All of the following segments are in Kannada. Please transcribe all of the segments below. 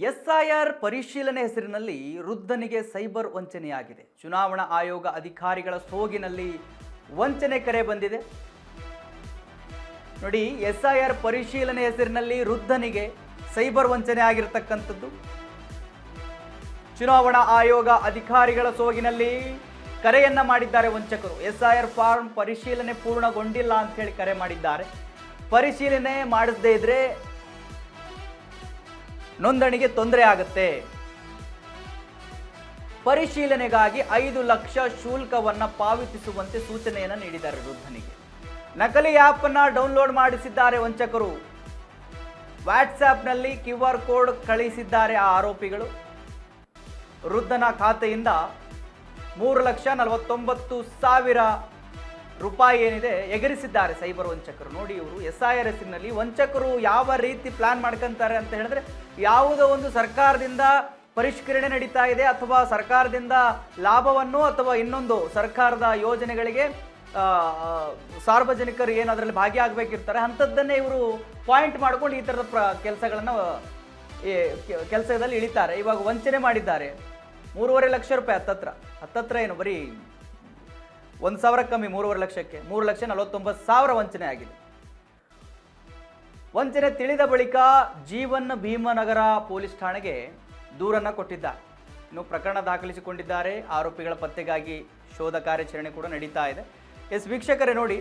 ಎಸ್ಐಆರ್ ಪರಿಶೀಲನೆ ಹೆಸರಿನಲ್ಲಿ ವೃದ್ಧನಿಗೆ ಸೈಬರ್ ವಂಚನೆಯಾಗಿದೆ. ಚುನಾವಣಾ ಆಯೋಗ ಅಧಿಕಾರಿಗಳ ಸೋಗಿನಲ್ಲಿ ವಂಚನೆ ಕರೆ ಬಂದಿದೆ. ನೋಡಿ, ಎಸ್ಐಆರ್ ಪರಿಶೀಲನೆ ಹೆಸರಿನಲ್ಲಿ ವೃದ್ಧನಿಗೆ ಸೈಬರ್ ವಂಚನೆ ಆಗಿರತಕ್ಕಂಥದ್ದು. ಚುನಾವಣಾ ಆಯೋಗ ಅಧಿಕಾರಿಗಳ ಸೋಗಿನಲ್ಲಿ ಕರೆಯನ್ನ ಮಾಡಿದ್ದಾರೆ ವಂಚಕರು. ಎಸ್ಐಆರ್ ಫಾರ್ಮ್ ಪರಿಶೀಲನೆ ಪೂರ್ಣಗೊಂಡಿಲ್ಲ ಅಂತ ಹೇಳಿ ಕರೆ ಮಾಡಿದ್ದಾರೆ. ಪರಿಶೀಲನೆ ಮಾಡದೇ ಇದ್ರೆ ನೋಂದಣಿಗೆ ತೊಂದರೆ ಆಗುತ್ತೆ. ಪರಿಶೀಲನೆಗಾಗಿ 5 ಲಕ್ಷ ಶುಲ್ಕವನ್ನ ಪಾವತಿಸುವಂತೆ ಸೂಚನೆಯನ್ನು ನೀಡಿದ್ದಾರೆ ವೃದ್ಧನಿಗೆ. ನಕಲಿ ಆಪ್ ಅನ್ನ ಡೌನ್ಲೋಡ್ ಮಾಡಿಸಿದ್ದಾರೆ ವಂಚಕರು. ವಾಟ್ಸ್ಆಪ್ನಲ್ಲಿ QR ಕೋಡ್ ಕಳಿಸಿದ್ದಾರೆ ಆ ಆರೋಪಿಗಳು. ವೃದ್ಧನ ಖಾತೆಯಿಂದ 3,49,000 ರೂಪಾಯಿ ಏನಿದೆ ಎಗರಿಸಿದ್ದಾರೆ ಸೈಬರ್ ವಂಚಕರು. ನೋಡಿ, ಇವರು SIR ಹೆಸರಿನಲ್ಲಿ ವಂಚಕರು ಯಾವ ರೀತಿ ಪ್ಲಾನ್ ಮಾಡ್ಕೊಂತಾರೆ ಅಂತ ಹೇಳಿದ್ರೆ, ಯಾವುದೋ ಒಂದು ಸರ್ಕಾರದಿಂದ ಪರಿಷ್ಕರಣೆ ನಡೀತಾ ಇದೆ ಅಥವಾ ಸರ್ಕಾರದಿಂದ ಲಾಭವನ್ನು ಅಥವಾ ಇನ್ನೊಂದು ಸರ್ಕಾರದ ಯೋಜನೆಗಳಿಗೆ ಸಾರ್ವಜನಿಕರು ಏನು ಅದರಲ್ಲಿ ಭಾಗಿಯಾಗಬೇಕಿರ್ತಾರೆ, ಅಂಥದ್ದನ್ನೇ ಇವರು ಪಾಯಿಂಟ್ ಮಾಡ್ಕೊಂಡು ಈ ಥರದ ಕೆಲಸಗಳನ್ನು ಕೆಲಸದಲ್ಲಿ ಇಳಿತಾರೆ. ಇವಾಗ ವಂಚನೆ ಮಾಡಿದ್ದಾರೆ. 3.5 ಲಕ್ಷ ರೂಪಾಯಿ ಹತ್ತತ್ರ ಏನು ಬರೀ 1,000 ಕಮ್ಮಿ 3.5 ಲಕ್ಷಕ್ಕೆ 3,49,000 ವಂಚನೆ ಆಗಿದೆ. ವಂಚನೆ ತಿಳಿದ ಬಳಿಕ ಜೀವನ್ ಭೀಮನಗರ ಪೊಲೀಸ್ ಠಾಣೆಗೆ ದೂರನ್ನು ಕೊಟ್ಟಿದ್ದಾರೆ. ಇನ್ನು ಪ್ರಕರಣ ದಾಖಲಿಸಿಕೊಂಡಿದ್ದಾರೆ. ಆರೋಪಿಗಳ ಪತ್ತೆಗಾಗಿ ಶೋಧ ಕಾರ್ಯಾಚರಣೆ ಕೂಡ ನಡೀತಾ ಇದೆ. ವೀಕ್ಷಕರೇ, ನೋಡಿ,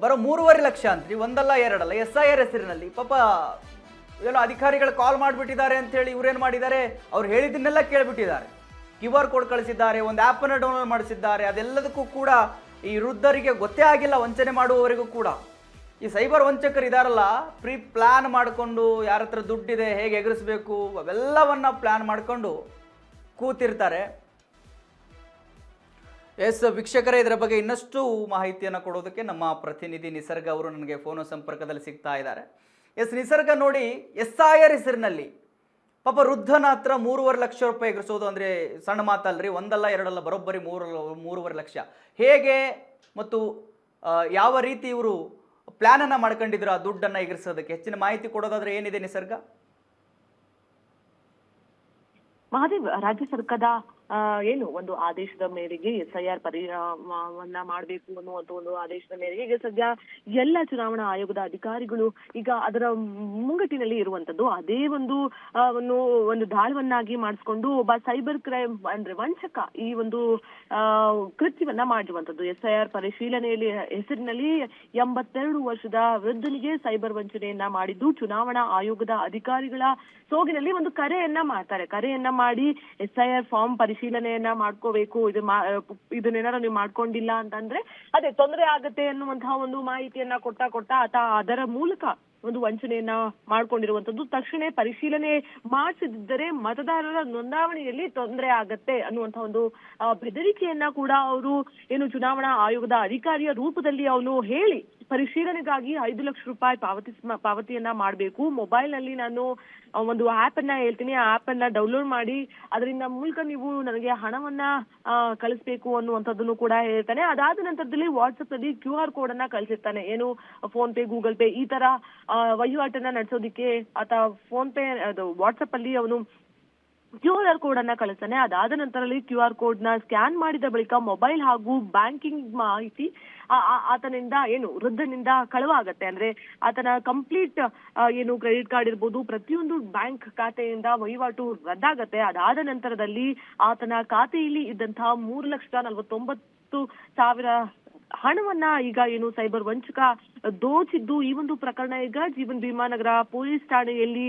ಬರೋ 3.5 ಲಕ್ಷ ಅಂತ್ರಿ, ಒಂದಲ್ಲ ಎರಡಲ್ಲ, SIR ಹೆಸರಿನಲ್ಲಿ ಪಾಪ ಏನೋ ಅಧಿಕಾರಿಗಳು ಕಾಲ್ ಮಾಡಿಬಿಟ್ಟಿದ್ದಾರೆ ಅಂತೇಳಿ ಇವ್ರೇನು ಮಾಡಿದ್ದಾರೆ, ಅವ್ರು ಹೇಳಿದ್ದನ್ನೆಲ್ಲ ಕೇಳಿಬಿಟ್ಟಿದ್ದಾರೆ. QR ಕೋಡ್ ಕಳಿಸಿದ್ದಾರೆ, ಒಂದು ಆ್ಯಪನ್ನು ಡೌನ್ಲೋಡ್ ಮಾಡಿಸಿದ್ದಾರೆ. ಅದೆಲ್ಲದಕ್ಕೂ ಕೂಡ ಈ ವೃದ್ಧರಿಗೆ ಗೊತ್ತೇ ಆಗಿಲ್ಲ, ವಂಚನೆ ಮಾಡುವವರೆಗೂ ಕೂಡ. ಈ ಸೈಬರ್ ವಂಚಕರು ಇದಾರಲ್ಲ, ಪ್ರೀ ಪ್ಲ್ಯಾನ್ ಮಾಡಿಕೊಂಡು ಯಾರ ಹತ್ರ ದುಡ್ಡಿದೆ, ಹೇಗೆ ಎಗರಿಸಬೇಕು ಅವೆಲ್ಲವನ್ನ ಪ್ಲ್ಯಾನ್ ಮಾಡಿಕೊಂಡು ಕೂತಿರ್ತಾರೆ. ವೀಕ್ಷಕರೇ, ಇದರ ಬಗ್ಗೆ ಇನ್ನಷ್ಟು ಮಾಹಿತಿಯನ್ನು ಕೊಡೋದಕ್ಕೆ ನಮ್ಮ ಪ್ರತಿನಿಧಿ ನಿಸರ್ಗ ಅವರು ನನಗೆ ಫೋನ್ ಸಂಪರ್ಕದಲ್ಲಿ ಸಿಗ್ತಾ ಇದ್ದಾರೆ. ನಿಸರ್ಗ, ನೋಡಿ, SIR ಹೆಸರಿನಲ್ಲಿ ಪಾಪ ವೃದ್ಧನ ಹತ್ರ 3.5 ಲಕ್ಷ ರೂಪಾಯಿ ಎಗರಿಸೋದು ಅಂದರೆ ಸಣ್ಣ ಮಾತಲ್ರಿ, ಒಂದಲ್ಲ ಎರಡಲ್ಲ, ಬರೋಬ್ಬರಿ 3.5 ಲಕ್ಷ. ಹೇಗೆ ಮತ್ತು ಯಾವ ರೀತಿ ಇವರು ಪ್ಲ್ಯಾನನ್ನು ಮಾಡ್ಕೊಂಡಿದ್ರು ಆ ದುಡ್ಡನ್ನು ಎಗರಿಸೋದಕ್ಕೆ? ಹೆಚ್ಚಿನ ಮಾಹಿತಿ ಕೊಡೋದಾದ್ರೆ ಏನಿದೆ ನಿಸರ್ಗ? ಮಹಾದೇವ್, ರಾಜ್ಯ ಸರ್ಕಾರದ ಏನು ಒಂದು ಆದೇಶದ ಮೇರೆಗೆ SIR ಪರಿಣಾಮವನ್ನ ಮಾಡಬೇಕು ಅನ್ನುವಂತ ಒಂದು ಆದೇಶದ ಮೇರೆಗೆ ಈಗ ಸದ್ಯ ಎಲ್ಲ ಚುನಾವಣಾ ಆಯೋಗದ ಅಧಿಕಾರಿಗಳು ಈಗ ಅದರ ಮುಂಗಟ್ಟಿನಲ್ಲಿ ಇರುವಂತದ್ದು. ಅದೇ ಒಂದು ದಾಳವನ್ನಾಗಿ ಮಾಡಿಸ್ಕೊಂಡು ಒಬ್ಬ ಸೈಬರ್ ಕ್ರೈಮ್ ಅಂದ್ರೆ ವಂಚಕ ಈ ಒಂದು ಕೃತ್ಯವನ್ನ ಮಾಡಿರುವಂತದ್ದು. SIR ಪರಿಶೀಲನೆಯಲ್ಲಿ ಹೆಸರಿನಲ್ಲಿ 82 ವರ್ಷದ ವೃದ್ಧನಿಗೆ ಸೈಬರ್ ವಂಚನೆಯನ್ನ ಮಾಡಿದ್ದು ಚುನಾವಣಾ ಆಯೋಗದ ಅಧಿಕಾರಿಗಳ ಸೋಗಿನಲ್ಲಿ ಒಂದು ಕರೆಯನ್ನ ಮಾಡ್ತಾರೆ. ಕರೆಯನ್ನ ಮಾಡಿ SIR ಫಾರ್ಮ್ ಪರಿಶೀಲನೆಯನ್ನ ಮಾಡ್ಕೋಬೇಕು, ಇದನ್ನೇನಾರು ನೀವು ಮಾಡ್ಕೊಂಡಿಲ್ಲ ಅಂತಂದ್ರೆ ಅದೇ ತೊಂದರೆ ಆಗತ್ತೆ ಅನ್ನುವಂತಹ ಒಂದು ಮಾಹಿತಿಯನ್ನ ಕೊಟ್ಟ ಅದರ ಮೂಲಕ ಒಂದು ವಂಚನೆಯನ್ನ ಮಾಡ್ಕೊಂಡಿರುವಂತದ್ದು. ತಕ್ಷಣ ಪರಿಶೀಲನೆ ಮಾಡಿಸದಿದ್ದರೆ ಮತದಾರರ ನೋಂದಾವಣಿಯಲ್ಲಿ ತೊಂದರೆ ಆಗತ್ತೆ ಅನ್ನುವಂತಹ ಒಂದು ಬೆದರಿಕೆಯನ್ನ ಕೂಡ ಅವರು ಏನು ಚುನಾವಣಾ ಆಯೋಗದ ಅಧಿಕಾರಿಯ ರೂಪದಲ್ಲಿ ಅವನು ಹೇಳಿ ಪರಿಶೀಲನೆಗಾಗಿ 5 ಲಕ್ಷ ರೂಪಾಯಿ ಪಾವತಿಯನ್ನ ಮಾಡಬೇಕು. ಮೊಬೈಲ್ ನಲ್ಲಿ ನಾನು ಒಂದು ಆಪ್ ಅನ್ನ ಹೇಳ್ತೀನಿ, ಆ ಆಪ್ ಅನ್ನ ಡೌನ್ಲೋಡ್ ಮಾಡಿ ಅದರಿಂದ ಮೂಲಕ ನೀವು ನನಗೆ ಹಣವನ್ನ ಕಳಿಸ್ಬೇಕು ಅನ್ನುವಂಥದ್ದನ್ನು ಕೂಡ ಹೇಳ್ತಾನೆ. ಅದಾದ ನಂತರದಲ್ಲಿ ವಾಟ್ಸ್ಆಪ್ ನಲ್ಲಿ QR ಕೋಡ್ ಅನ್ನ ಕಳಿಸಿರ್ತಾನೆ. ಏನು ಫೋನ್ ಪೇ, ಗೂಗಲ್ ಪೇ ಈ ತರ ವಹಿವಾಟನ್ನ ನಡೆಸೋದಿಕ್ಕೆ ಆತ ಫೋನ್ ಪೇ ವಾಟ್ಸ್ಆಪ್ ಅಲ್ಲಿ ಅವನು QR ಕೋಡ್ ಅನ್ನ ಕಳಿಸ್ತಾನೆ. ಅದಾದ ನಂತರದಲ್ಲಿ QR ಕೋಡ್ ನ ಸ್ಕ್ಯಾನ್ ಮಾಡಿದ ಬಳಿಕ ಮೊಬೈಲ್ ಹಾಗೂ ಬ್ಯಾಂಕಿಂಗ್ ಮಾಹಿತಿ ಆತನಿಂದ ಏನು ವೃದ್ಧನಿಂದ ಕಳುವಾಗತ್ತೆ. ಅಂದ್ರೆ ಆತನ ಕಂಪ್ಲೀಟ್ ಏನು ಕ್ರೆಡಿಟ್ ಕಾರ್ಡ್ ಇರ್ಬೋದು, ಪ್ರತಿಯೊಂದು ಬ್ಯಾಂಕ್ ಖಾತೆಯಿಂದ ವಹಿವಾಟು ರದ್ದಾಗತ್ತೆ. ಅದಾದ ನಂತರದಲ್ಲಿ ಆತನ ಖಾತೆಯಲ್ಲಿ ಇದ್ದಂತಹ 3,49,000 ಹಣವನ್ನ ಈಗ ಏನು ಸೈಬರ್ ವಂಚಕ ದೋಚಿದ್ದು. ಈ ಒಂದು ಪ್ರಕರಣ ಈಗ ಜೀವನ್ ಭೀಮಾನಗರ ಪೊಲೀಸ್ ಠಾಣೆಯಲ್ಲಿ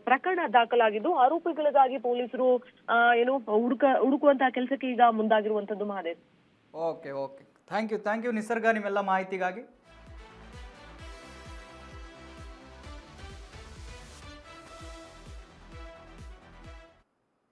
ಪ್ರಕರಣ ದಾಖಲಾಗಿದ್ದು ಆರೋಪಿಗಳಿಗಾಗಿ ಪೊಲೀಸರು ಏನು ಹುಡುಕುವಂತಹ ಕೆಲಸಕ್ಕೆ ಈಗ ಮುಂದಾಗಿರುವಂತದ್ದು. ಮಹಾದೇವ್, ಓಕೆ, ಥ್ಯಾಂಕ್ ಯು ನಿಸರ್ಗ ನಿಮ್ಮೆಲ್ಲ ಮಾಹಿತಿಗಾಗಿ.